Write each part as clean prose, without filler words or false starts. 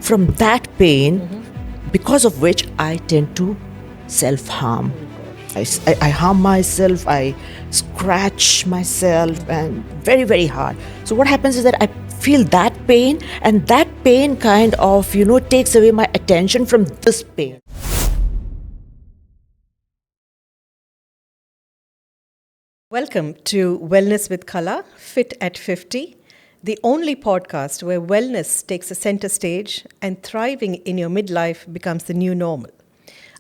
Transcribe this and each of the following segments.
from that pain, because of which I tend to self-harm. I harm myself, I scratch myself, and very, very hard. So what happens is that I feel that pain, and that pain kind of, takes away my attention from this pain. Welcome to Wellness with Kala, Fit at 50, the only podcast where wellness takes a center stage and thriving in your midlife becomes the new normal.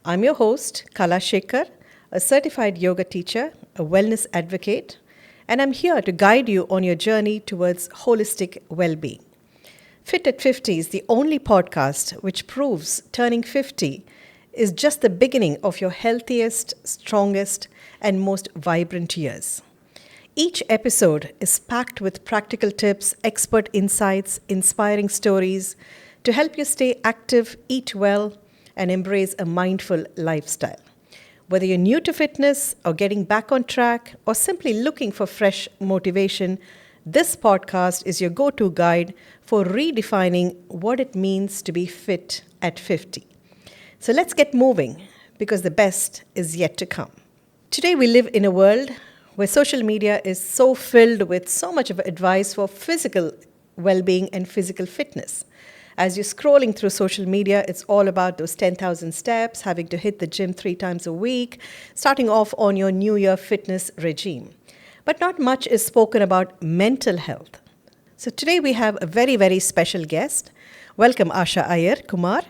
I'm your host, Kala Shekhar, a certified yoga teacher, a wellness advocate, and I'm here to guide you on your journey towards holistic well-being. Fit at 50 is the only podcast which proves turning 50 is just the beginning of your healthiest, strongest, and most vibrant years. Each episode is packed with practical tips, expert insights, inspiring stories to help you stay active, eat well, and embrace a mindful lifestyle. Whether you're new to fitness or getting back on track or simply looking for fresh motivation, this podcast is your go-to guide for redefining what it means to be fit at 50. So let's get moving because the best is yet to come. Today we live in a world where social media is so filled with so much of advice for physical well-being and physical fitness. As you're scrolling through social media, it's all about those 10,000 steps, having to hit the gym 3 times a week, starting off on your New Year fitness regime. But not much is spoken about mental health. So today we have a very, very special guest. Welcome, Asha Iyer Kumar.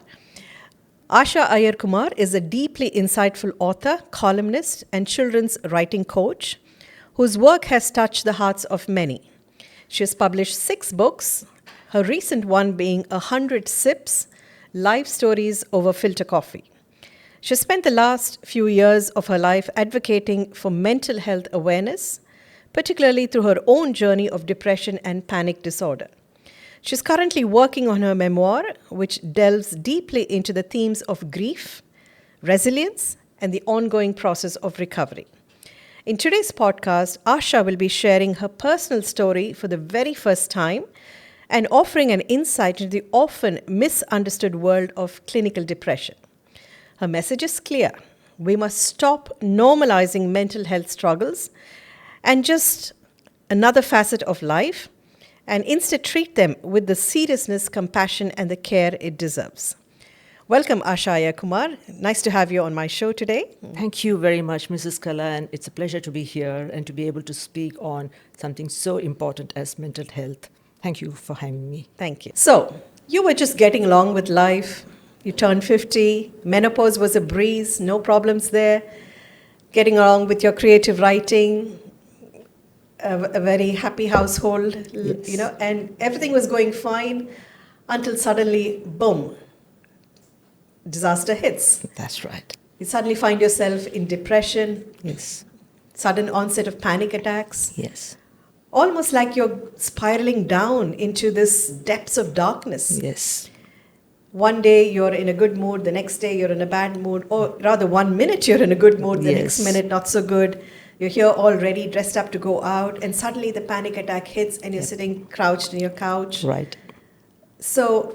Asha Iyer Kumar is a deeply insightful author, columnist, and children's writing coach whose work has touched the hearts of many. She has published 6 books, her recent one being 100 Sips, Life Stories Over Filter Coffee. She spent the last few years of her life advocating for mental health awareness, particularly through her own journey of depression and panic disorder. She's currently working on her memoir, which delves deeply into the themes of grief, resilience, and the ongoing process of recovery. In today's podcast, Asha will be sharing her personal story for the very first time and offering an insight into the often misunderstood world of clinical depression. Her message is clear. We must stop normalizing mental health struggles and just another facet of life, and instead treat them with the seriousness, compassion, and the care it deserves. Welcome, Asha Iyer Kumar. Nice to have you on my show today. Thank you very much, Mrs. Kala, and it's a pleasure to be here and to be able to speak on something so important as mental health. Thank you for having me. Thank you. So, you were just getting along with life. You turned 50. Menopause was a breeze. No problems there. Getting along with your creative writing. A very happy household, Yes. and everything was going fine until suddenly, boom, disaster hits. That's right. You suddenly find yourself in depression, Yes. sudden onset of panic attacks, Yes. almost like you're spiraling down into this depths of darkness. Yes. One day you're in a good mood, the next day you're in a bad mood, or rather 1 minute you're in a good mood, the next Yes. minute not so good. You're here already dressed up to go out, and suddenly the panic attack hits and you're sitting crouched in your couch. Right. So,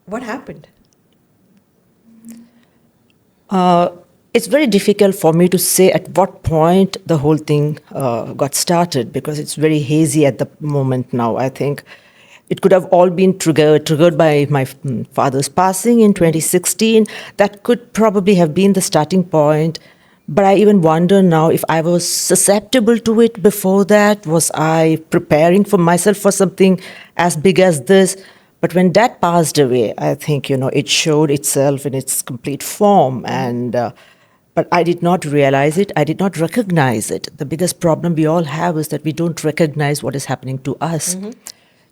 what happened? It's very difficult for me to say at what point the whole thing got started because it's very hazy at the moment now. I think it could have all been triggered by my father's passing in 2016. That could probably have been the starting point. But I even wonder now if I was susceptible to it before that. Was I preparing for myself for something as big as this? But when Dad passed away, I think, it showed itself in its complete form. But I did not realize it. I did not recognize it. The biggest problem we all have is that we don't recognize what is happening to us. Mm-hmm.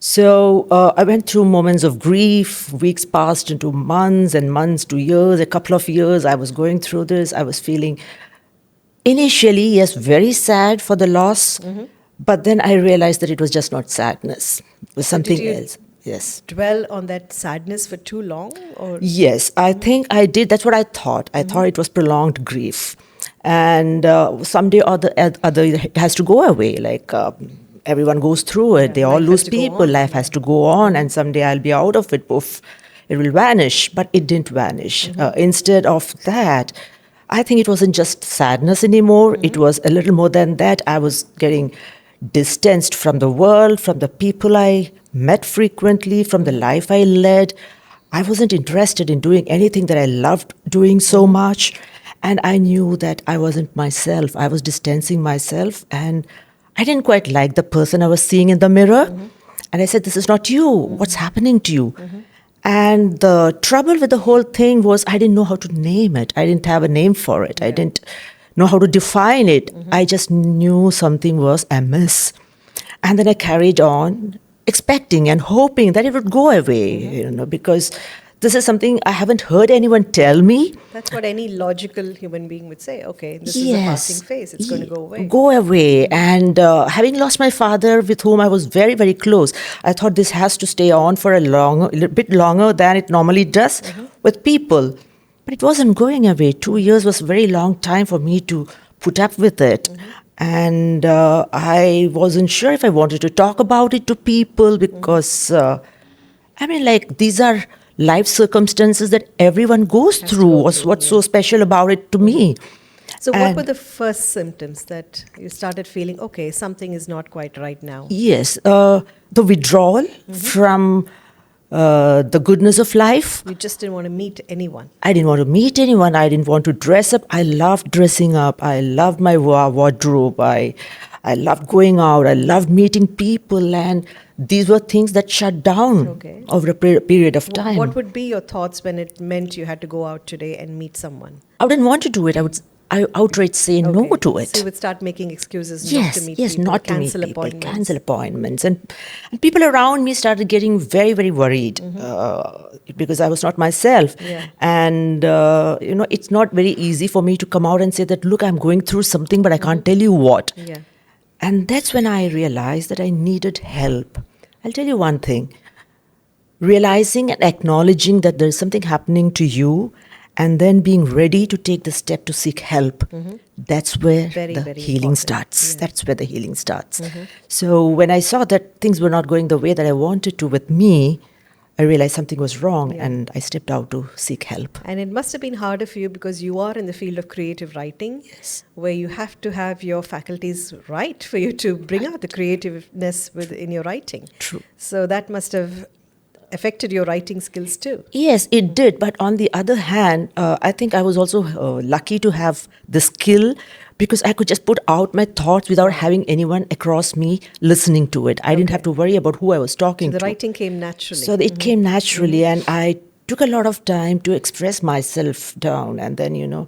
So I went through moments of grief. Weeks passed into months and months to years. A couple of years I was going through this. I was feeling initially, yes, very sad for the loss. Mm-hmm. But then I realized that it was just not sadness. It was something else. Yes. Dwell on that sadness for too long? Or? Yes, I think I did. That's what I thought. I thought it was prolonged grief. And someday or the other, it has to go away. Everyone goes through it. They all lose people. Life has to go on. And someday I'll be out of it. Poof. it will vanish, but it didn't vanish. Instead of that, I think it wasn't just sadness anymore. It was a little more than that. I was getting distanced from the world, from the people I met frequently, from the life I led. I wasn't interested in doing anything that I loved doing so much. And I knew that I wasn't myself. I was distancing myself. And I didn't quite like the person I was seeing in the mirror. And I said, "This is not you. What's happening to you?" And the trouble with the whole thing was I didn't know how to name it. I didn't have a name for it. I didn't know how to define it. I just knew something was amiss. And then I carried on expecting and hoping that it would go away, because this is something I haven't heard anyone tell me. That's what any logical human being would say. Okay, this is a passing phase. It's going to go away. Go away. And having lost my father, with whom I was very, very close, I thought this has to stay on for a little bit longer than it normally does with people. But it wasn't going away. 2 years was a very long time for me to put up with it. And I wasn't sure if I wanted to talk about it to people because, these are life circumstances that everyone goes through. What's so special about it to me? So what were the first symptoms that you started feeling, okay, something is not quite right now? Yes, the withdrawal from the goodness of life. You just didn't want to meet anyone. I didn't want to meet anyone. I didn't want to dress up. I loved dressing up. I loved my wardrobe. I loved going out. I loved meeting people. And these were things that shut down over a period of time. What would be your thoughts when it meant you had to go out today and meet someone? I wouldn't want to do it. I outright say no to it. So you would start making excuses not to meet people, not to meet people, cancel appointments. And people around me started getting very, very worried because I was not myself. And, it's not very easy for me to come out and say that, look, I'm going through something, but I can't tell you what. And that's when I realized that I needed help. I'll tell you one thing. Realizing and acknowledging that there's something happening to you and then being ready to take the step to seek help, that's where the healing starts. That's where the healing starts. So when I saw that things were not going the way that I wanted to with me, I realized something was wrong and I stepped out to seek help. And it must have been harder for you because you are in the field of creative writing, where you have to have your faculties right for you to bring out the creativeness in your writing. True. So that must have affected your writing skills too. Yes, it did. But on the other hand, I think I was also lucky to have the skill because I could just put out my thoughts without having anyone across me listening to it. I didn't have to worry about who I was talking to. So the writing came naturally. So it came naturally, and I took a lot of time to express myself down. And then,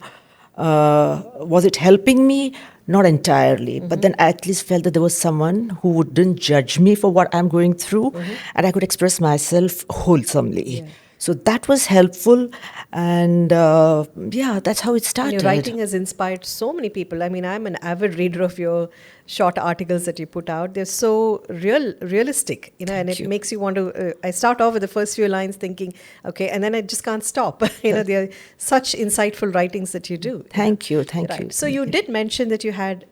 was it helping me? Not entirely, but then I at least felt that there was someone who wouldn't judge me for what I'm going through, and I could express myself wholesomely. So that was helpful, and that's how it started. Your writing has inspired so many people. I mean, I'm an avid reader of your short articles that you put out. They're so realistic, and it makes you want to. I start off with the first few lines thinking, okay, and then I just can't stop. They're such insightful writings that you do. Thank you. So you did mention that you had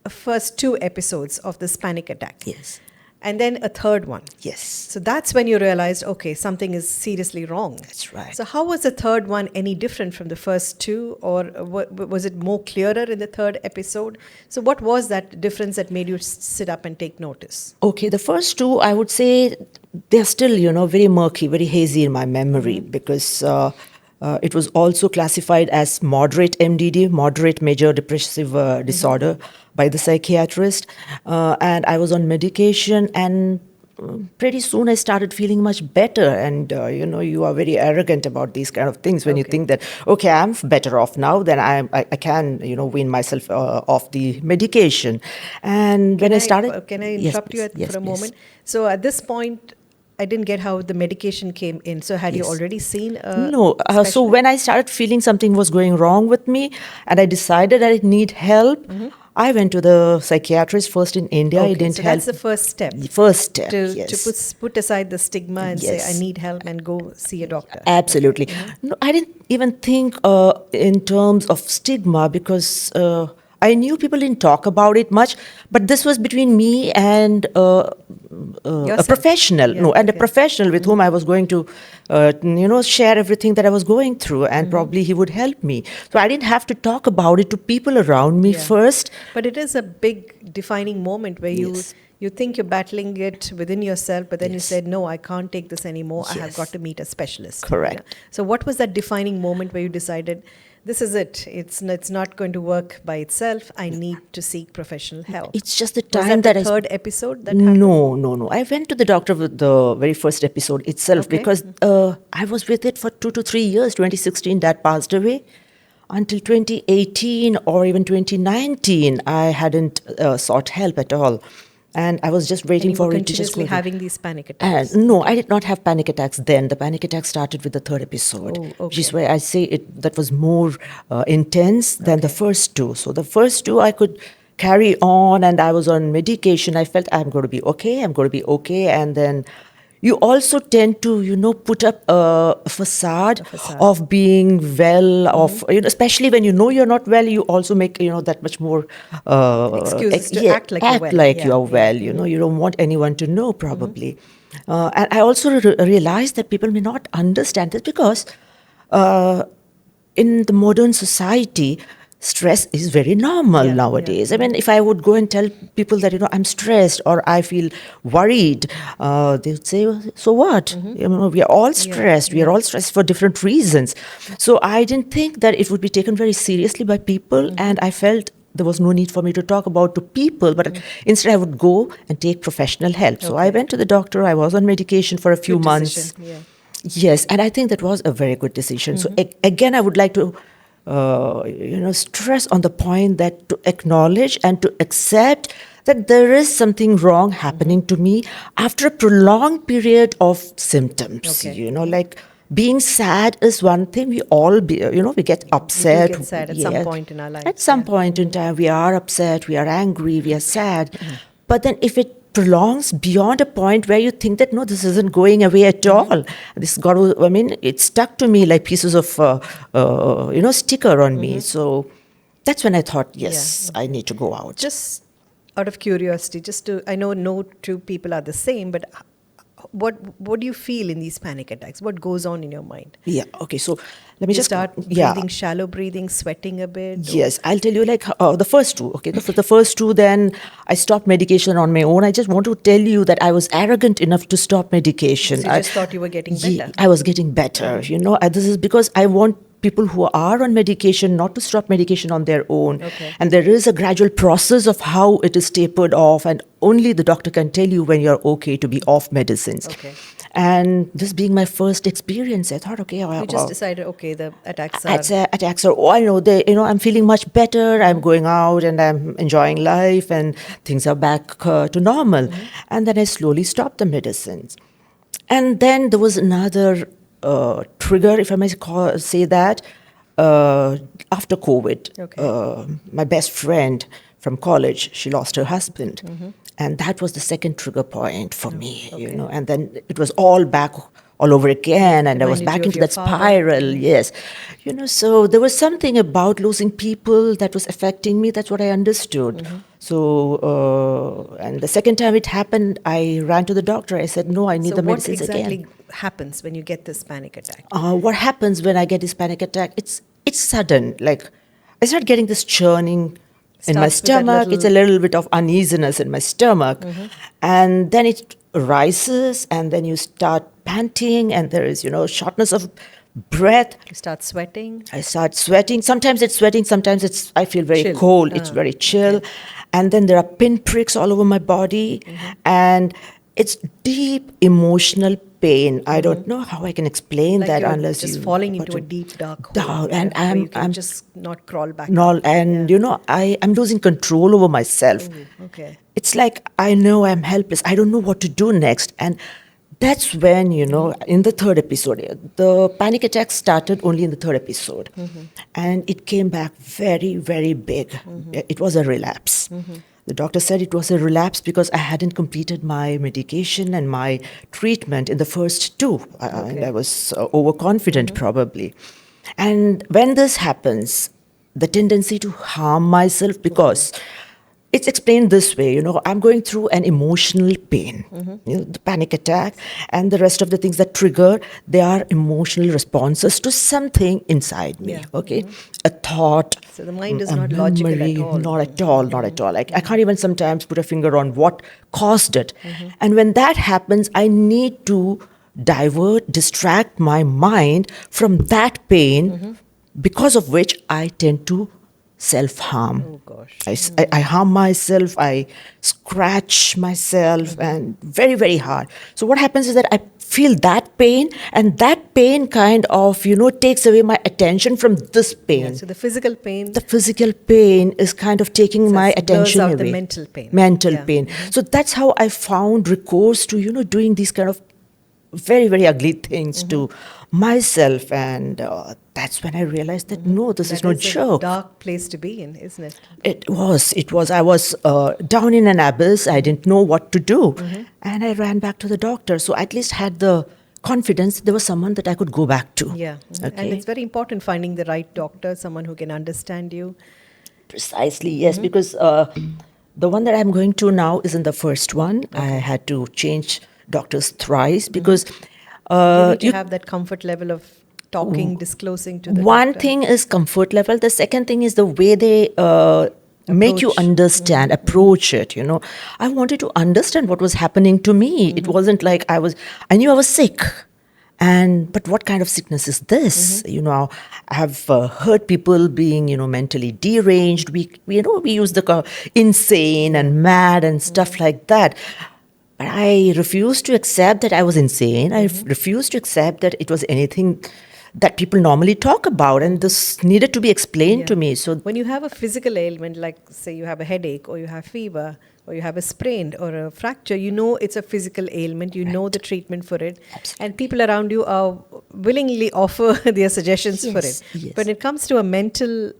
first 2 episodes of this panic attack. Yes. And then a third one. Yes. So that's when you realized, okay, something is seriously wrong. That's right. So how was the third one any different from the first 2, or was it more clearer in the third episode? So what was that difference that made you sit up and take notice? Okay, the first 2, I would say they're still, very murky, very hazy in my memory because it was also classified as moderate MDD, moderate major depressive disorder by the psychiatrist. And I was on medication, and pretty soon I started feeling much better. And, you are very arrogant about these kind of things when you think that, okay, I'm better off now, then I can, wean myself off the medication. And when I started... Can I interrupt you for a moment? So at this point, I didn't get how the medication came in. So had you already seen No. So when I started feeling something was going wrong with me and I decided I need help, I went to the psychiatrist first in India. It didn't help. That's the first step. The first step, to put aside the stigma and say, I need help and go see a doctor. Absolutely. No, I didn't even think in terms of stigma because I knew people didn't talk about it much, but this was between me and a Yourself. professional. Yeah, No, and a okay. professional with whom I was going to, share everything that I was going through, and probably he would help me. So I didn't have to talk about it to people around me Yeah. first. But it is a big defining moment where Yes. you think you're battling it within yourself, but then you Yes. said, no, I can't take this anymore. I have Yes. got to meet a specialist. Correct. So what was that defining moment where you decided, this is it. It's not going to work by itself. I need to seek professional help. It's just the Was time that that the I third episode that happened? No. I went to the doctor with the very first episode itself Okay. because I was with it for 2 to 3 years. 2016, Dad passed away. Until 2018 or even 2019, I hadn't sought help at all. And I was just And waiting you were for it to just continuously go. having these panic attacks. No, I did not have panic attacks then. The panic attack started with the third episode, Oh, which is okay. why I say it that was more intense than the Okay. first two. So the first two I could carry on, and I was on medication. I felt I'm going to be okay. I'm going to be okay, and then you also tend to put up a facade, of being well, of especially when you know you're not well, you also make that much more Excuses to act like you're well. like you Yeah, are yeah. well. You don't want anyone to know, probably. And I also realized that people may not understand this because uh, in the modern society, stress is very normal Yeah, nowadays. yeah. I mean, if I would go and tell people that I'm stressed or I feel worried, they would say, "So what? We are all stressed. We are all stressed for different reasons." So I didn't think that it would be taken very seriously by people, and I felt there was no need for me to talk about to people, but instead I would go and take professional help. So I Okay. went to the doctor. I was on medication for a few Good months. decision. Yeah. Yes, and I think that was a very good decision. So again, I would like to, stress on the point that to acknowledge and to accept that there is something wrong happening to me after a prolonged period of symptoms. Okay. Like being sad is one thing. We all, we get upset. get sad at some point in our lives, At some yeah. point in time, we are upset, we are angry, we are sad. But then if it prolongs beyond a point where you think that no, this isn't going away at all. This got to, I mean, it stuck to me like pieces of sticker on me. So that's when I thought, yes, I need to go out. Just out of curiosity, I know no two people are the same, but what do you feel in these panic attacks? What goes on in your mind? Yeah. Okay. So let me You just start breathing, shallow breathing, sweating a bit. Yes, I'll tell you like the first two. Okay, the first two. Then I stopped medication on my own. I just want to tell you that I was arrogant enough to stop medication. So you just thought you were getting better. I was getting better. This is because I want people who are on medication not to stop medication on their own. Okay. And there is a gradual process of how it is tapered off, and only the doctor can tell you when you're okay to be off medicines. Okay. And this being my first experience, I thought, okay, You just decided, okay, the attacks are... attacks are, I know, I'm feeling much better. I'm going out and I'm enjoying life and things are back to normal. And then I slowly stopped the medicines. And then there was another trigger, if I may say that, after COVID. Okay. My best friend from college, she lost her husband. And that was the second trigger point for me, and then it was all back all over again, and I was Reminded back you of into your that father. spiral, yes. So there was something about losing people that was affecting me. That's what I understood. So, and the second time it happened, I ran to the doctor. I said, no, I need So the what medicines exactly again. happens when you get this panic attack? What happens when I get this panic attack? It's sudden. Like I start getting this churning in my Starts with that stomach. It's a little bit of uneasiness in my stomach, and then it rises, and then you start panting, and there is shortness of breath. You start sweating. I start sweating. Sometimes it's sweating. Sometimes I feel very Chill. cold. It's very chill, and then there are pinpricks all over my body, and it's deep emotional pain. I don't know how I can explain Like that you're unless just you falling into a deep dark hole. down, and where you can I'm just not crawl back no, up. and I'm losing control over myself. Okay. It's like I know I'm helpless. I don't know what to do next, and that's when in the third episode, the panic attack started only in the third episode, and it came back very, very big. It was a relapse. The doctor said it was a relapse because I hadn't completed my medication and my treatment in the first two. And I was overconfident, probably. And when this happens, the tendency to harm myself because it's explained this way, I'm going through an emotional pain, the panic attack and the rest of the things that trigger, they are emotional responses to something inside me, Yeah. okay? A thought, So the mind is a not logical at memory, all. not at all, not at all. I can't even sometimes put a finger on what caused it. And when that happens, I need to distract my mind from that pain, because of which I tend to self-harm. Oh gosh. I harm myself, I scratch myself, and very, very hard. So what happens is that I feel that pain, and that pain kind of, takes away my attention from this pain. Yeah, so the physical pain. The physical pain is kind of taking my blurs attention out away. the mental pain. Mental Yeah. pain. So that's how I found recourse to, doing these kind of very, very ugly things to myself. And that's when I realized that, no, this is That no is a joke. dark place to be in, isn't it? It was. I was down in an abyss. I didn't know what to do. And I ran back to the doctor. So I at least had the confidence there was someone that I could go back to. Yeah. Okay. And it's very important finding the right doctor, someone who can understand you. Precisely, yes, because the one that I'm going to now isn't the first one. I had to change doctors thrice because You need to have that comfort level of talking, disclosing to the one doctor. thing is comfort level. The second thing is the way they make you Approach. understand, approach it. I wanted to understand what was happening to me. It wasn't like I knew I was sick. But what kind of sickness is this? I have heard people being, mentally deranged. We use the insane and mad and stuff like that. But I refused to accept that I was insane. I refused to accept that it was anything that people normally talk about, and this needed to be explained to me. So When you have a physical ailment, like say you have a headache or you have fever or you have a sprain or a fracture, you know it's a physical ailment, you know the treatment for it, and people around you are willingly offer their suggestions for it. Yes. When it comes to a mental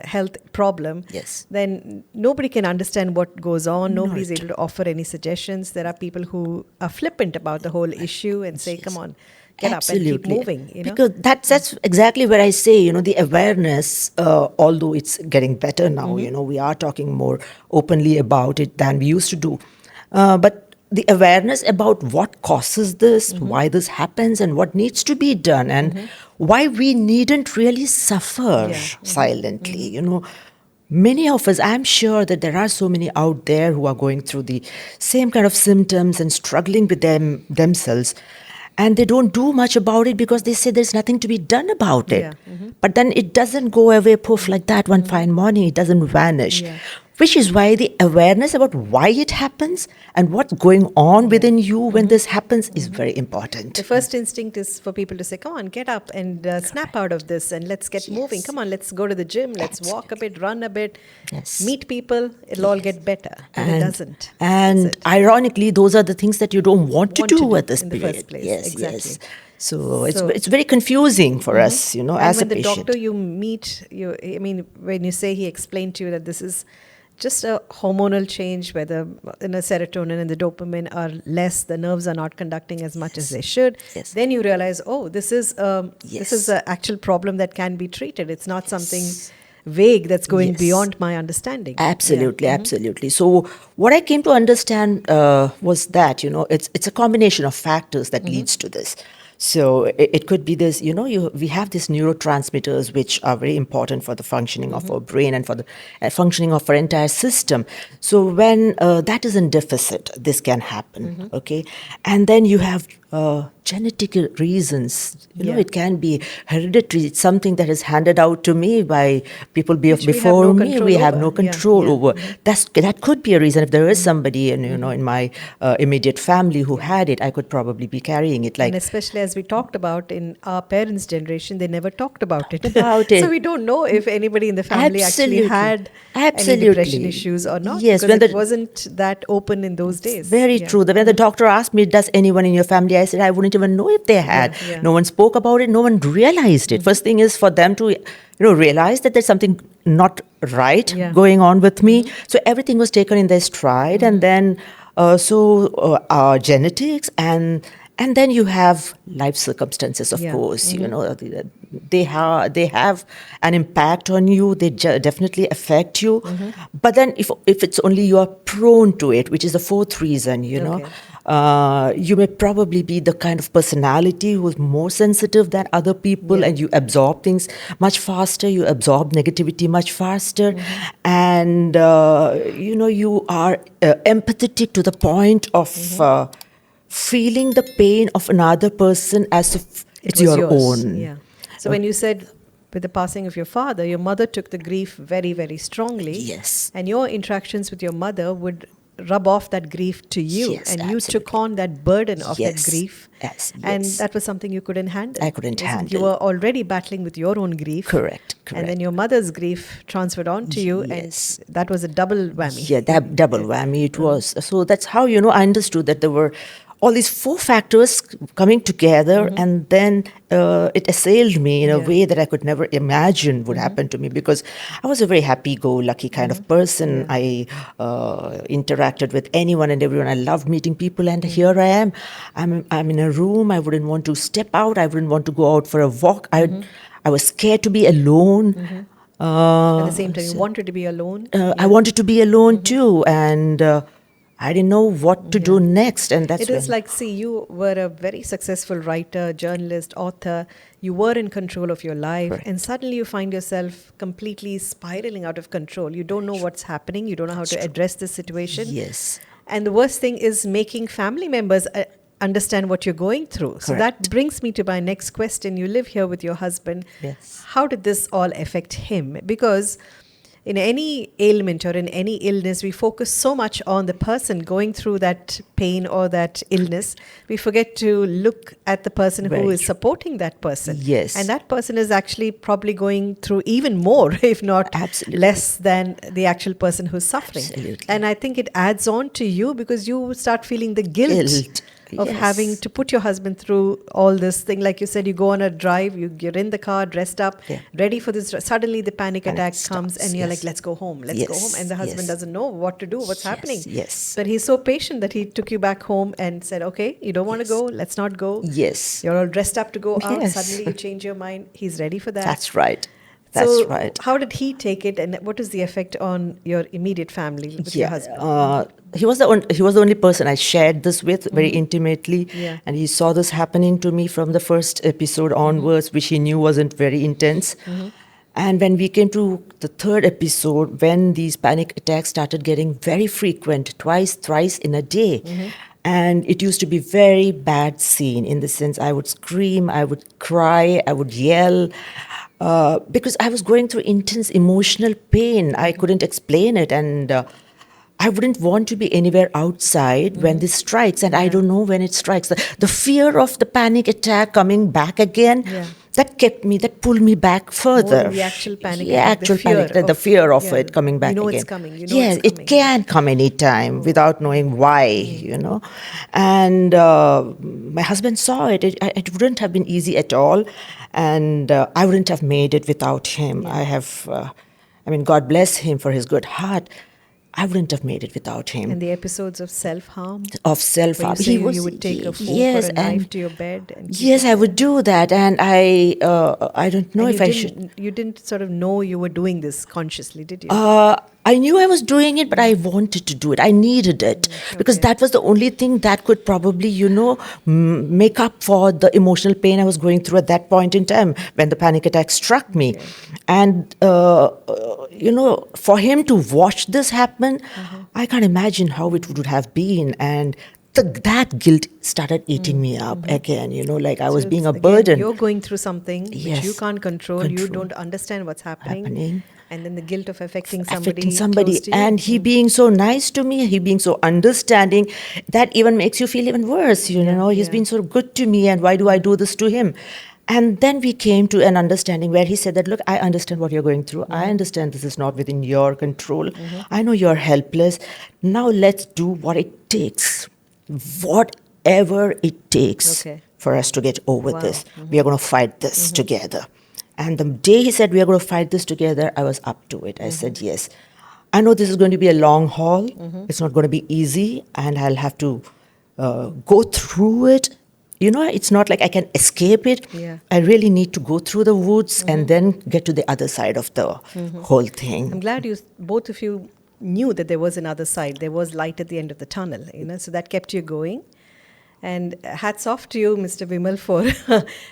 health problem, Yes. then nobody can understand what goes on, nobody's Not. able to offer any suggestions. There are people who are flippant about the whole issue and say, come on, get up and keep moving. Because that's exactly where I say, the awareness, although it's getting better now, we are talking more openly about it than we used to do. But the awareness about what causes this, why this happens, and what needs to be done, and why we needn't really suffer silently, Many of us, I'm sure that there are so many out there who are going through the same kind of symptoms and struggling with themselves. And they don't do much about it because they say there's nothing to be done about it. Yeah. But then it doesn't go away poof like that one fine morning. It doesn't vanish. Yeah. Which is why the awareness about why it happens and what's going on within you when this happens is very important. The first instinct is for people to say, come on, get up and snap out of this and let's get moving. Come on, let's go to the gym, let's walk a bit, run a bit, meet people, it'll all get better. And it doesn't. And ironically, those are the things that you don't want to do at this in the period. first place. Yes, Exactly. yes. So it's very confusing for us, And as a when the patient. doctor you meet, when you say he explained to you that this is just a hormonal change, whether in a serotonin and the dopamine are less, the nerves are not conducting as much as they should. Yes. Then you realize, oh, this is an actual problem that can was treated. It's not something vague that's going beyond my understanding. Absolutely, absolutely. So what I came to understand was that, it's a combination of factors that leads to this. So it could be this, we have these neurotransmitters which are very important for the functioning of our brain and for the functioning of our entire system. So when that is in deficit, this can happen, okay? And then you have genetic reasons. It can be hereditary. It's something that is handed out to me by people before me. We have no control over. That could be a reason. If there is somebody in my immediate family who had it, I could probably be carrying it. And especially as we talked about in our parents' generation, they never talked about it. So we don't know if anybody in the family actually had any depression issues or not. Yes, because it wasn't that open in those days. Very true. When the doctor asked me, does anyone in your family, I said, I wouldn't even know if they had. No one spoke about it. No one realized it. First thing is for them to realize that there's something not right going on with me. So everything was taken in their stride. And then our genetics and And then you have life circumstances, of Yeah. course. They have an impact on you. They definitely affect you. But then, if it's only you are prone to it, which is the fourth reason, Okay. you may probably be the kind of personality who's more sensitive than other people, Yeah. and you absorb things much faster. You absorb negativity much faster, and you are empathetic to the point of feeling the pain of another person as if It it's was your yours. own. Yeah. So when you said with the passing of your father, your mother took the grief very, very strongly. Yes. And your interactions with your mother would rub off that grief to you. Yes, And you took absolutely. on that burden of that Yes. grief. Yes, And yes. that was something you couldn't handle. I couldn't Wasn't it? You handle. were already battling with your own grief. Correct, And then correct. your mother's grief transferred on to you. Yes. And that was a double whammy. Yeah, that double whammy it was. So that's how, I understood that there were all these four factors coming together, and then it assailed me in a Yeah. way that I could never imagine would happen to me, because I was a very happy-go-lucky kind of person. Yeah. I interacted with anyone and everyone. I loved meeting people, and here I am. I'm in a room. I wouldn't want to step out. I wouldn't want to go out for a walk. I was scared to be alone. At the same time, you wanted to be alone. I wanted to be alone too, and I didn't know what to do next. And that's It is when like, see, you were a very successful writer, journalist, author. You were in control of your life, Correct. and suddenly you find yourself completely spiraling out of control. You don't know what's happening. You don't know how to address this situation. Yes. And the worst thing is making family members understand what you're going through. So that Correct. brings me to my next question. You live here with your husband. Yes. How did this all affect him? Because in any ailment or in any illness, we focus so much on the person going through that pain or that illness. We forget to look at the person who Very is true. supporting that person. Yes. And that person is actually probably going through even more, if not Absolutely. less than the actual person who's suffering. Absolutely. And I think it adds on to you because you start feeling the guilt of Yes. having to put your husband through all this thing. Like you said, you go on a drive, you're in the car, dressed up, Yeah. ready for this. Suddenly the panic And it attack comes starts, and you're yes. like, let's go home, let's go home. Yes, And the husband yes. doesn't know what to do, what's happening. Yes. But he's so patient that he took you back home and said, okay, you don't want to Yes. go, let's not go. Yes. You're all dressed up to go out. Yes. Suddenly you change your mind. He's ready for that. That's right. That's so right. how did he take it, and what is the effect on your immediate family with your husband? He was the only person I shared this with very intimately, Yeah. and he saw this happening to me from the first episode onwards, which he knew wasn't very intense. And when we came to the third episode, when these panic attacks started getting very frequent, twice, thrice in a day, and it used to be very bad scene in the sense I would scream, I would cry, I would yell. Because I was going through intense emotional pain. I couldn't explain it, and I wouldn't want to be anywhere outside when this strikes, and I don't know when it strikes. The fear of the panic attack coming back again, Yeah. that pulled me back further. than the actual panic Yeah, attack, the actual fear panic, the of- fear of yeah. it coming back You know again. it's coming, you know yeah, it's coming. it can come anytime without knowing why, And my husband saw it. It wouldn't have been easy at all, and I wouldn't have made it without him. God bless him for his good heart. I wouldn't have made it without him. And the episodes of self-harm, Of self where harm, you would take a fork or a knife to your bed. And keep yes, it I would do that, and I don't know and if you I didn't, should. You didn't sort of know you were doing this consciously, did you? I knew I was doing it, but I wanted to do it. I needed it because okay. that was the only thing that could probably, make up for the emotional pain I was going through at that point in time when the panic attack struck me. And, for him to watch this happen, I can't imagine how it would have been. And that guilt started eating me up again, like I was So being a again, burden. You're going through something which you Yes. can't control. You Control. don't understand what's happening. And then the guilt of affecting Affecting somebody somebody, close to you. and he being so nice to me, he being so understanding, that even makes you feel even worse. He's yeah. been so good to me, and why do I do this to him? And then we came to an understanding where he said that, look, I understand what you're going through. I understand this is not within your control. I know you're helpless. Now let's do what it takes, whatever it takes Okay. for us to get over Wow. this. We are going to fight this together. And the day he said we are going to fight this together, I was up to it. I said, yes. I know this is going to be a long haul. It's not going to be easy, and I'll have to go through it it's not like I can escape it. Yeah. I really need to go through the woods and then get to the other side of the whole thing. I'm glad both of you knew that there was another side. There was light at the end of the tunnel, so that kept you going. And hats off to you, Mr. Vimal, for,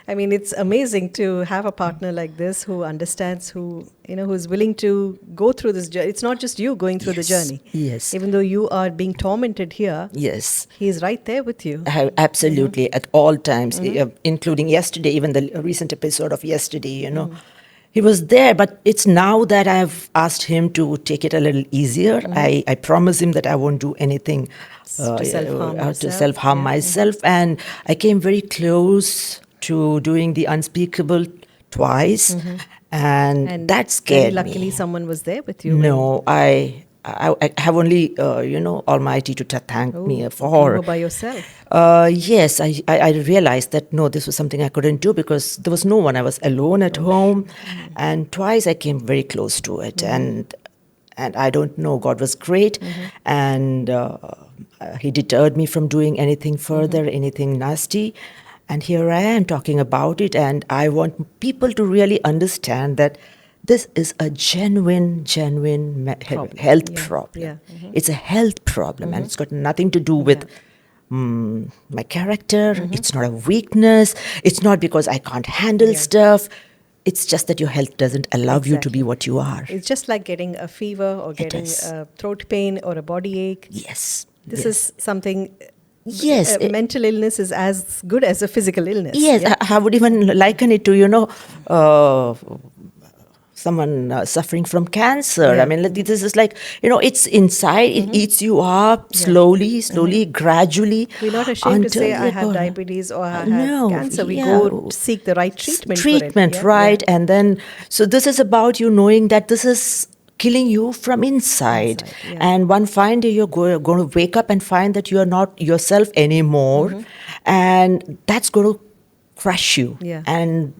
I mean, it's amazing to have a partner like this who understands, who's willing to go through this journey. It's not just you going through the journey. Yes. Even though you are being tormented here, Yes. he's right there with you. Absolutely, at all times, including yesterday, even the recent episode of yesterday, He was there, but it's now that I've asked him to take it a little easier. I promise him that I won't do anything To self-harm myself. And I came very close to doing the unspeakable twice. And that scared luckily me. someone was there with you. No, I have only, Almighty to thank me for. You were by yourself. Yes, I realized that, no, this was something I couldn't do because there was no one. I was alone at home. And twice I came very close to it. And I don't know, God was great. And he deterred me from doing anything further, anything nasty. And here I am talking about it. And I want people to really understand that this is a genuine health problem. Yeah. It's a health problem, and it's got nothing to do with my character. It's not a weakness. It's not because I can't handle stuff. It's just that your health doesn't allow you to be what you are. It's just like getting a fever or getting a throat pain or a body ache. Yes. This is something. Yes. Mental illness is as good as a physical illness. Yes, yeah? I would even liken it to, someone suffering from cancer. Yeah. I mean, this is like, it's inside, it eats you up slowly, gradually. We're not ashamed to say I have diabetes or I have cancer. We go seek the right treatment for it. Right. And then, so this is about you knowing that this is killing you from inside. And one fine day you're going to wake up and find that you are not yourself anymore. And that's going to crush you. And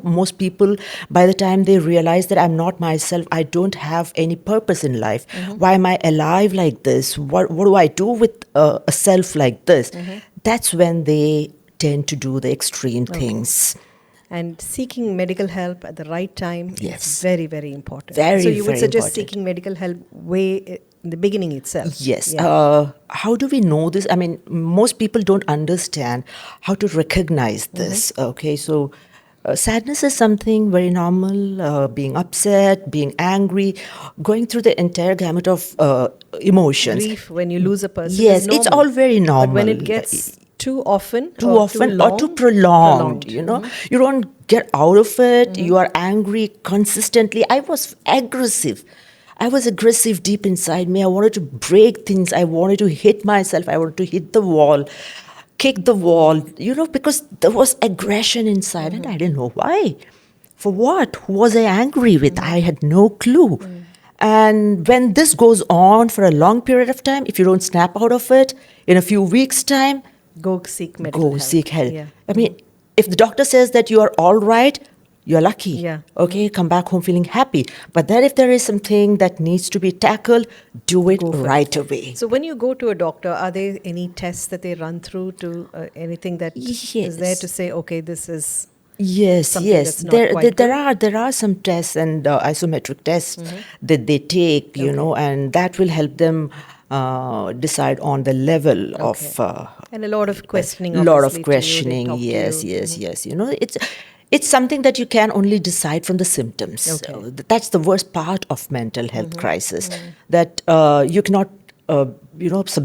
most people, by the time they realize that I'm not myself, I don't have any purpose in life, why am I alive like this, what do I do with a self like this, that's when they tend to do the extreme things. And seeking medical help at the right time is very, very important. Very, so you would very suggest important. seeking medical help way in the beginning itself. Yes. How do we know this? I mean, most people don't understand how to recognize this. Okay, so sadness is something very normal. Being upset, being angry, going through the entire gamut of emotions. Grief when you lose a person. Yes, is normal. it's all very normal. But when it gets too often or too prolonged, you don't get out of it. You are angry consistently. I was aggressive deep inside me. I wanted to break things. I wanted to hit myself. I wanted to hit the wall, kick the wall, because there was aggression inside and I didn't know why. For what? Who was I angry with? I had no clue. And when this goes on for a long period of time, if you don't snap out of it, in a few weeks' time, go seek medical help. Seek help. Yeah. I mean, if the doctor says that you are all right, you're lucky. Yeah. Okay, come back home feeling happy. But then if there is something that needs to be tackled, do it right away. So when you go to a doctor, are there any tests that they run through to anything that is there to say, okay, this is something that's not quite good? There are some tests and isometric tests that they take, and that will help them decide on the level of and a lot of questioning. Yes. It's something that you can only decide from the symptoms. That's the worst part of mental health crisis, that you cannot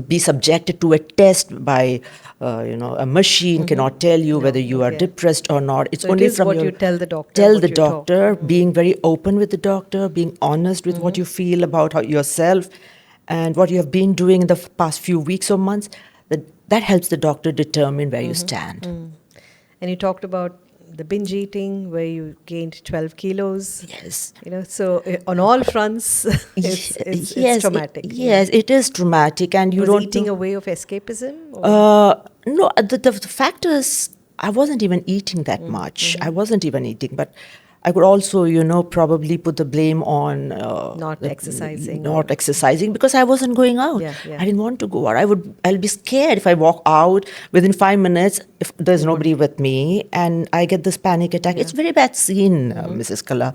be subjected to a test by a machine cannot tell you whether you are depressed or not. It's so only it is from what your, you tell the doctor. Being very open with the doctor, being honest with what you feel about yourself and what you have been doing in the past few weeks or months. That helps the doctor determine where you stand. And you talked about the binge eating where you gained 12 kilos. Yes. So on all fronts, it's traumatic. Yes, it is traumatic. And you Was eating a way of escapism? No, the fact is, I wasn't even eating that much. I wasn't even eating, but I could also, probably put the blame on Not exercising. not exercising, because I wasn't going out. Yeah, yeah. I didn't want to go out. I'll be scared if I walk out within 5 minutes if there's nobody with me and I get this panic attack. It's very bad scene, Mrs. Kala.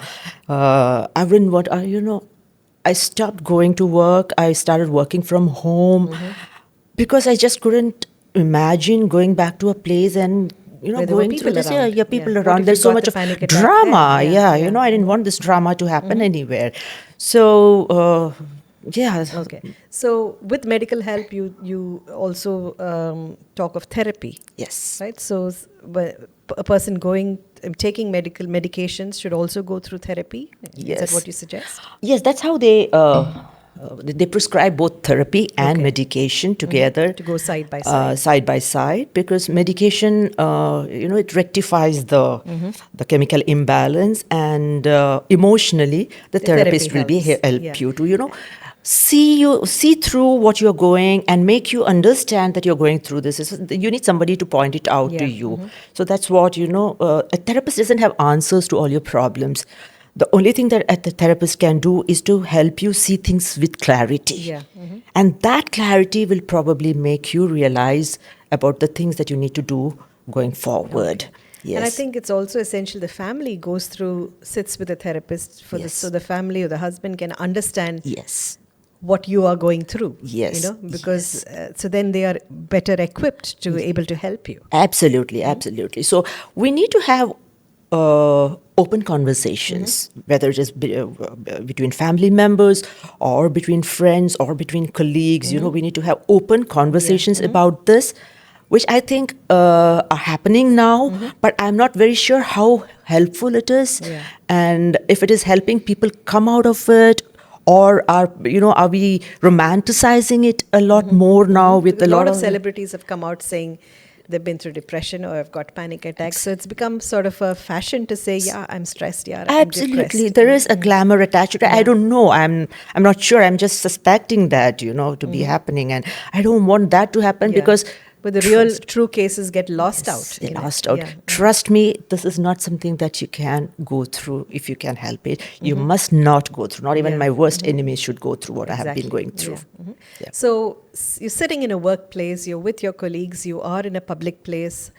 I wouldn't want. I stopped going to work. I started working from home because I just couldn't imagine going back to a place and Where there were going through people this. around. Yeah, people Yeah. What around. if There's you so got much the of panic attack drama. then? Yeah, Yeah, I didn't want this drama to happen anywhere. So yeah. Okay. So with medical help, you also talk of therapy. Yes. Right. So a person taking medical medications should also go through therapy. Is that Yes. what you suggest? Yes, that's how they prescribe both therapy and Okay. medication together. To go side by side. Side by side, because medication, it rectifies the chemical imbalance, and emotionally, the therapy therapist will be helps. help Yeah. you to, see through what you're going and make you understand that you're going through this. You need somebody to point it out to Yeah. you. So that's what, a therapist doesn't have answers to all your problems. The only thing that the therapist can do is to help you see things with clarity. Yeah. And that clarity will probably make you realize about the things that you need to do going forward. Yes. And I think it's also essential the family sits with a therapist for this, Yes. so the family or the husband can understand Yes. what you are going through. Yes. Because so then they are better equipped to able to help you. Absolutely, absolutely. So we need to have open conversations, whether it is between family members or between friends or between colleagues. We need to have open conversations about this, which I think are happening now, but I'm not very sure how helpful it is, Yeah. and if it is helping people come out of it. Or are we romanticizing it a lot more now with Because a a lot lot of celebrities have come out saying they've been through depression or have got panic attacks. So it's become sort of a fashion to say, yeah, I'm stressed, yeah, I'm Absolutely, depressed. there is a glamour attached to it. I don't know. I'm not sure. I'm just suspecting that to be happening, and I don't want that to happen Yeah. because. But the real true cases get lost out. They in it. lost out. Yeah. Trust me, this is not something that you can go through if you can help it. You must not go through. Not even Yeah. my worst enemies should go through what I have been Exactly. going through. Yeah. Yeah. So you're sitting in a workplace, you're with your colleagues, you are in a public place,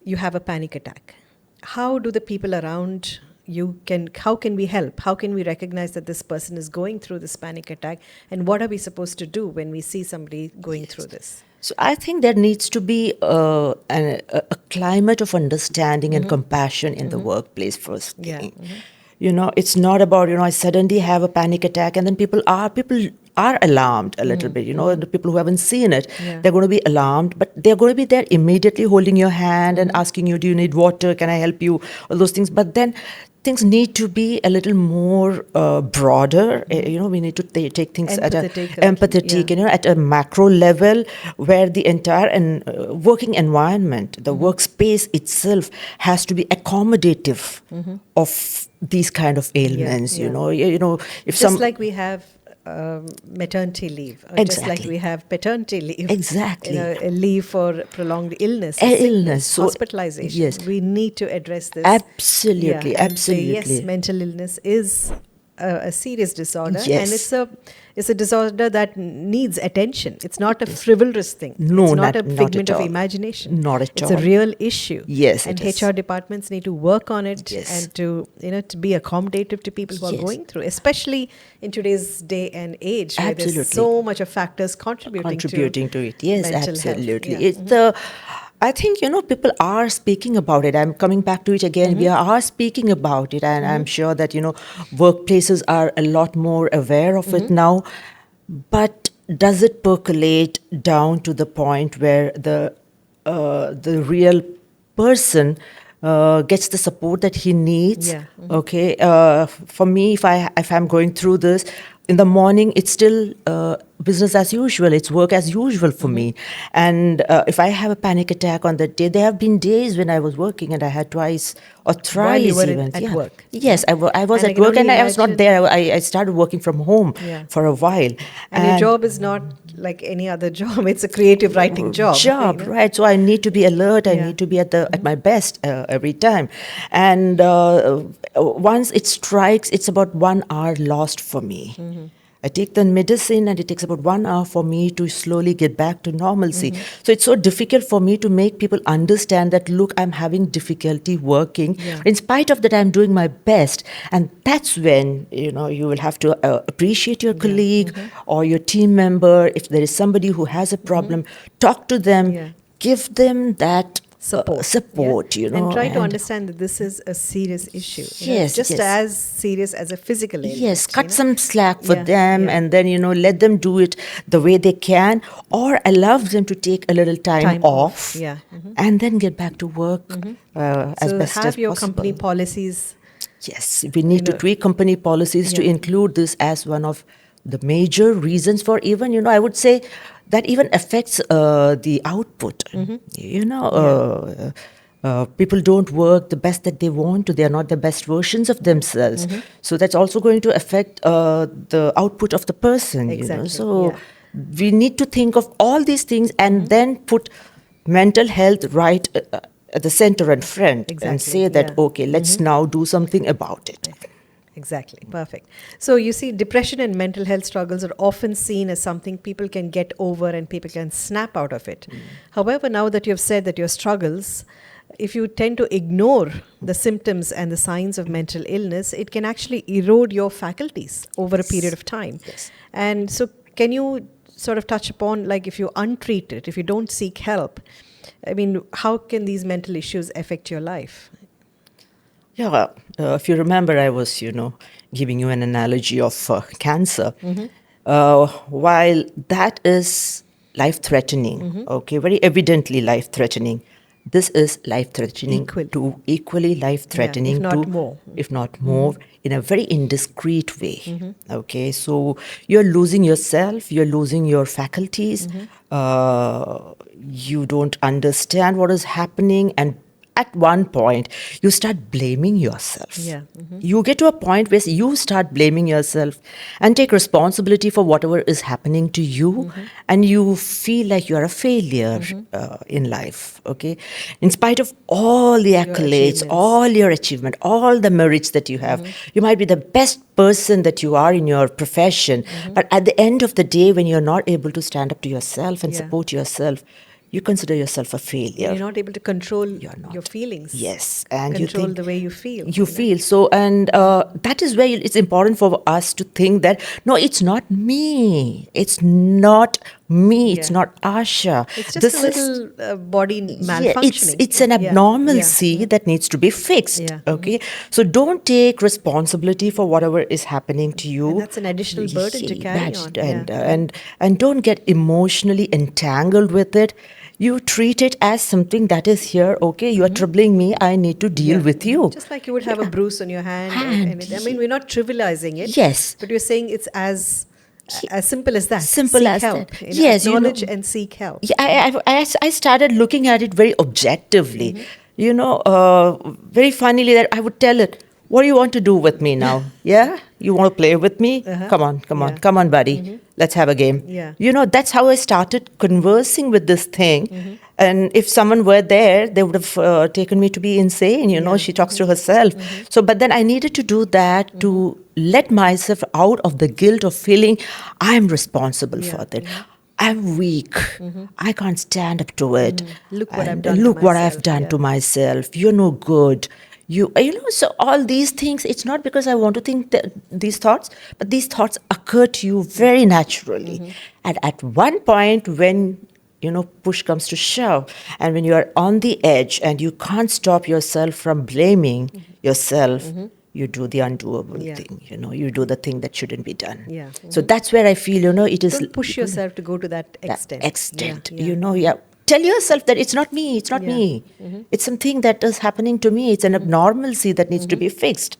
you have a panic attack. How do the people around how can we help? How can we recognize that this person is going through this panic attack? And what are we supposed to do when we see somebody going through this? So I think there needs to be a climate of understanding and compassion in the workplace first Yeah. thing. It's not about, I suddenly have a panic attack and then people are alarmed a little bit. The people who haven't seen it, Yeah. they're going to be alarmed, but they're going to be there immediately holding your hand and asking you, do you need water? Can I help you? All those things. But then things need to be a little more broader. We need to take things at Empathetic, at a macro level, where the entire working environment, the workspace itself, has to be accommodative of these kind of ailments. Yeah. If Just like we have maternity leave, or just like Exactly. we have paternity leave. Exactly. A leave for prolonged illness, Illness, sickness, so- hospitalization. yes. We need to address this. Absolutely, and say, absolutely. yes, mental illness is a serious disorder, Yes. and it's a disorder that needs attention. It's not a frivolous thing. No, it's not not a at figment of all. imagination. Not at it's all. a real issue. Yes, and it is. HR departments need to work on it Yes. and to be accommodative to people who are Yes. going through, especially in today's day and age, where Absolutely. there's so much of factors contributing to it. Yes, mental health. absolutely. Yeah. It's I think people are speaking about it. I'm coming back to it again. We are speaking about it, and I'm sure that workplaces are a lot more aware of it now. But does it percolate down to the point where the real person gets the support that he needs? Yeah. Okay. For me, if I'm going through this in the morning, it's still business as usual. It's work as usual for me. And if I have a panic attack on that day, there have been days when I was working and I had twice or While you thrice were even. at work. Yes, I was And I at can work only and I was not imagine- there. I started working from home Yeah. for a while. And your job is not like any other job. It's a creative writing job. Right? So I need to be alert. I Yeah. need to be at my best every time. And once it strikes, it's about 1 hour lost for me. I take the medicine and it takes about 1 hour for me to slowly get back to normalcy. So it's so difficult for me to make people understand that, look, I'm having difficulty working. Yeah. In spite of that, I'm doing my best. And that's when, you will have to appreciate your colleague or your team member. If there is somebody who has a problem, talk to them, Yeah. give them that support, yeah? And try to understand that this is a serious issue. Yes, just yes. as serious as a physical illness. Yes, cut some slack for Yeah, them, yeah. and then let them do it the way they can, or allow them to take a little time off, Yeah. and then get back to work as So best have as your possible. company policies. Yes, we need to tweak company policies to Yeah. include this as one of the major reasons for even, I would say that even affects the output. People don't work the best that they want to. They are not the best versions of themselves. So that's also going to affect the output of the person. Exactly, So yeah. we need to think of all these things and then put mental health right at the center and front, and Exactly, say that, yeah. okay, let's now do something about it. Exactly. Perfect. So you see, depression and mental health struggles are often seen as something people can get over and people can snap out of it. However, now that you've said that your struggles, if you tend to ignore the symptoms and the signs of mental illness, it can actually erode your faculties over a period of time. Yes. And so can you sort of touch upon, like, if you untreat it, if you don't seek help, I mean, how can these mental issues affect your life? Yeah, if you remember, I was, giving you an analogy of cancer. While that is life-threatening, okay, very evidently life-threatening, this is life-threatening equally life-threatening if not more. if not more, in a very indiscreet way. Okay, so you're losing yourself, you're losing your faculties, you don't understand what is happening, and at one point you start blaming yourself. Yeah. You get to a point where you start blaming yourself and take responsibility for whatever is happening to you, and you feel like you are a failure in life. Okay, in spite of all the accolades, achievements. all your achievement, all the merits that you have, you might be the best person that you are in your profession, but at the end of the day, when you're not able to stand up to yourself and Yeah. support yourself, you consider yourself a failure. You're not able to control You're not. your feelings. Yes, and control you think the way you feel. You feel so, and that is where it's important for us to think that no, it's not me. It's not me. It's Yeah. not Asha. It's just This a is- little body yeah, malfunctioning. it's an Yeah. abnormalcy Yeah. that needs to be fixed. Yeah. Okay, so don't take responsibility for whatever is happening to you. And that's an additional burden to carry on. And, Yeah. and don't get emotionally entangled with it. You treat it as something that is here. Okay, you are troubling me. I need to deal Yeah. with you. Just like you would have a bruise on your hand. I mean, we're not trivializing it. Yes. But you're saying it's as simple as that. Simple seek as help. that. You know, Yes, acknowledge and seek help. Yeah, I started looking at it very objectively. Very funnily that I would tell it, what do you want to do with me now? Yeah? You want to play with me? Come on, buddy. Let's have a game. Yeah. That's how I started conversing with this thing. And if someone were there, they would have taken me to be insane. She talks to herself. So, but then I needed to do that to let myself out of the guilt of feeling I'm responsible Yeah. for that. I'm weak. I can't stand up to it. Look what I've And done to Look what I've myself. done Yeah. to myself. You're no good. So all these things, it's not because I want to think these thoughts, but these thoughts occur to you very naturally. And at one point when, push comes to shove, and when you are on the edge and you can't stop yourself from blaming yourself, you do the undoable Yeah. thing. You do the thing that shouldn't be done. Yeah. So that's where I feel, it is... Don't push yourself to go to that extent. Yeah. Tell yourself that it's not me, it's not Yeah. me. It's something that is happening to me. It's an abnormalcy that needs to be fixed.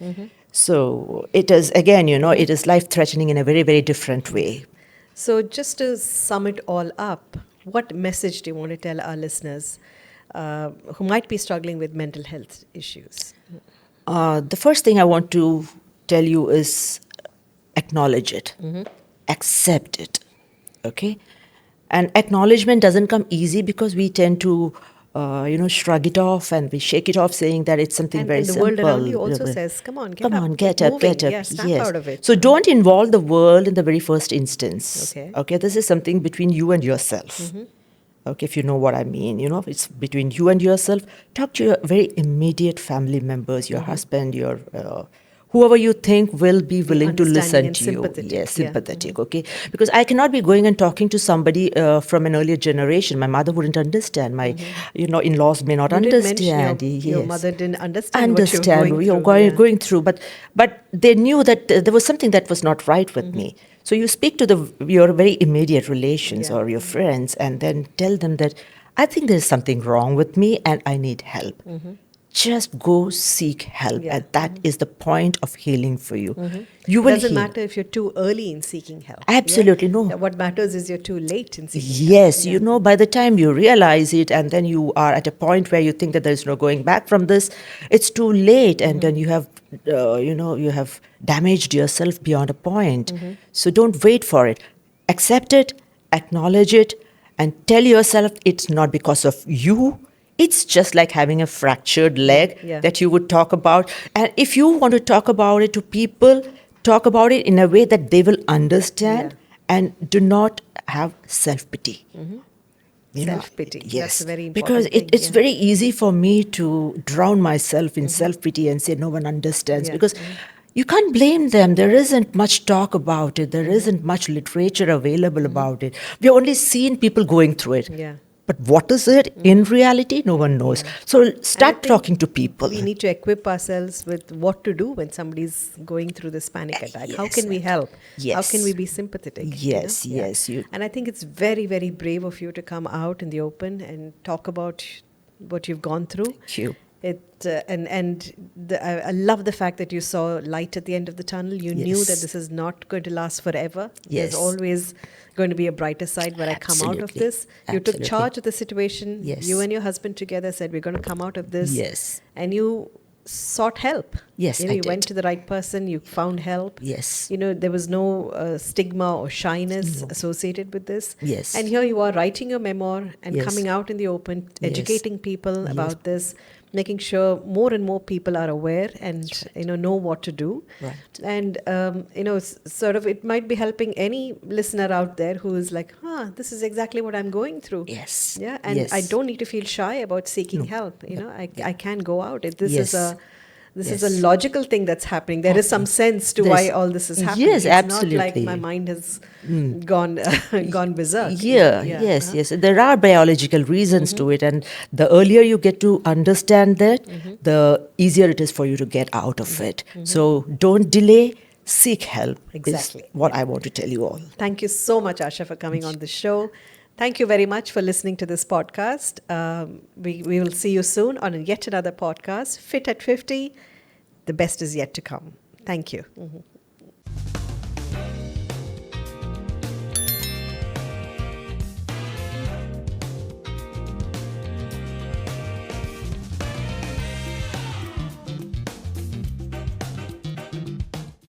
So it is, again, it is life-threatening in a very, very different way. So, just to sum it all up, what message do you want to tell our listeners who might be struggling with mental health issues? The first thing I want to tell you is acknowledge it, accept it, okay? And acknowledgement doesn't come easy because we tend to, shrug it off and we shake it off, saying that it's something very And the simple. world around you also says, come on, Come on, get keep up, moving. get up. Yeah, snap Yes. out of it. So don't involve the world in the very first instance. Okay. Okay, this is something between you and yourself. Okay, if you know what I mean, it's between you and yourself. Talk to your very immediate family members, your husband, your whoever you think will be willing to understanding listen and to you. sympathetic, Yes, yeah. sympathetic. Okay, because I cannot be going and talking to somebody from an earlier generation. My mother wouldn't understand. My, in-laws may not You did mention understand. your Yes. mother didn't understand what you were going You're through. Yeah. going through, but they knew that there was something that was not right with me. So you speak to your very immediate relations Yeah. or your friends, and then tell them that I think there's something wrong with me and I need help. Just go seek help, Yeah. and that is the point of healing for you. You It will doesn't heal. matter if you're too early in seeking help. Absolutely, no. What matters is you're too late in seeking Yes, help. by the time you realize it, and then you are at a point where you think that there's no going back from this, it's too late, and then you have, you have damaged yourself beyond a point. So don't wait for it. Accept it, acknowledge it, and tell yourself it's not because of you. It's just like having a fractured leg Yeah. that you would talk about. And if you want to talk about it to people, talk about it in a way that they will understand. Yeah. And do not have self-pity. Self-pity. Yes. That's a very Because important thing. it's very easy for me to drown myself in self-pity and say no one understands. Yeah. Because you can't blame them. There isn't much talk about it. There isn't much literature available about it. We've only seen people going through it. Yeah. But what is it in reality? No one knows. So And I start think talking to people. We need to equip ourselves with what to do when somebody's going through this panic attack. How Yes. can we help? How Yes. can we be sympathetic? Yes, Yeah. yes, And I think it's very, very brave of you to come out in the open and talk about what you've gone through. Thank you. I love the fact that you saw light at the end of the tunnel. You knew that Yes. this is not going to last forever. Yes. There's always going to be a brighter side when I come out of Absolutely. this. You took Absolutely. charge of the situation. Yes. You and your husband together said, we're going to come out of this. Yes. And you sought help. Yes, I you did. went to the right person. You found help. Yes. There was no stigma or shyness associated with this. Yes. And here you are writing your memoir and Yes. coming out in the open, Yes. educating people about this, making sure more and more people are aware and know what to do. Right. And sort of it might be helping any listener out there who is like, this is exactly what I'm going through. Yes. Yeah, and Yes. I don't need to feel shy about seeking help. I can go out. This is a Yes. logical thing that's happening. There is some sense to why all this is happening. Yes, it's absolutely. not like my mind has gone berserk. Yeah, yes, yes. There are biological reasons to it, and the earlier you get to understand that, the easier it is for you to get out of it. So don't delay, seek help. Exactly. Is what I want to tell you all. Thank you so much, Asha, for coming on the show. Thank you very much for listening to this podcast. We will see you soon on yet another podcast, Fit at 50. The best is yet to come. Thank you.